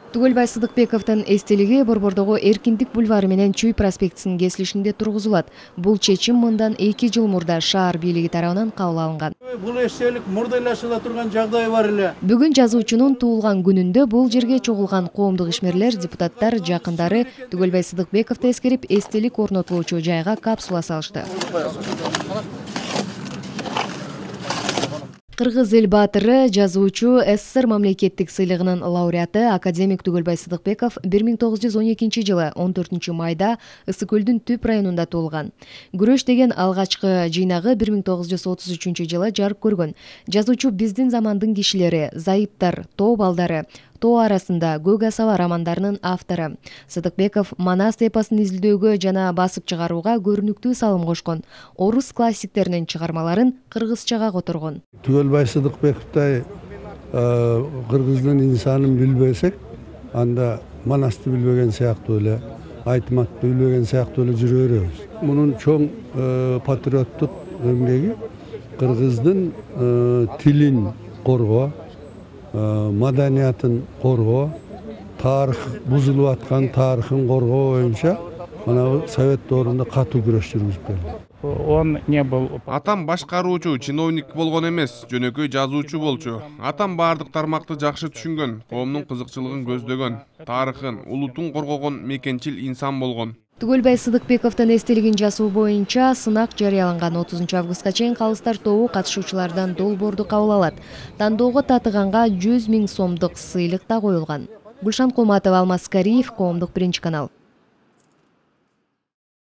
Түгөлбай Сыдыкбековдун эстелиги Борбордогу Эркиндик бульвары менен Чүй проспектисинин кесилишинде тургузулат. Бул чечим мындан 2 жыл мурда шаар бийлиги тарабынан кабыл алынган. Бул эстелик мурда эле ачыла турган жагдай бар эле. Бүгүн жазуучунун туулган күнүндө бул жерге чогулган коомдук ишмерлер, депутаттар, жакындары Түгөлбай Сыдыкбековду эскерип, эстелик орнотулуучу жайга капсула салышты. Кыргыз эл баатыры, жазуучу, СССР мамлекеттик сыйлыгынын лауреаты академик Түгөлбай Сыдыкбеков 1912 жылы 14 майда Ысык көлдүн Түп районунда туулган. Күрөш деген алгачкы жыйнагы 1933 жылы жарык көргөн. Жазуучу биздин замандын кишилери, зайыптар, тоо балдары, тоо арасында Көк асаба романдарынын автору. Сыдыкбеков Манас эпосун изилдөөгө жана басып чыгарууга көрүнүктүү салым кошкон. Орус классиктеринин чыгармаларын кыргызчага которгон. Түгөлбай Сыдыкбековтай кыргыздын инсанын билбесек, анда Манасты билбеген сыяктуу эле, Айтматты билбеген сыяктуу эле жүрө беребиз. Мунун чоң патриоттук эмгеги кыргыздын тилин коргоо, маданиятын коргоо, тарых бузулуп аткан тарыхын коргоо боюнча мына совет доорунда катуу күрөш жүргүзүп келди. Он не был. Атам башкаруучу, чиновник болгон эмес, жөнөкөй жазуучу болчу. Атам баардык тармакты жакшы түшүнгөн, коомдун кызыкчылыгын көздөгөн, тарыхын, улутун коргогон мекенчил инсан болгон. Түгөлбай Сыдыкбековдун эстелигин жасоо боюнча сынак жарыяланган 30 августка чейин калыстар тобу катышуучулардан долбоорду кабыл алат. Тандоого татыганга 100 000 сомдук сыйлык да коюлган. Гүлшан Кулматова, Алмаз Кариев, Коомдук биринчи канал.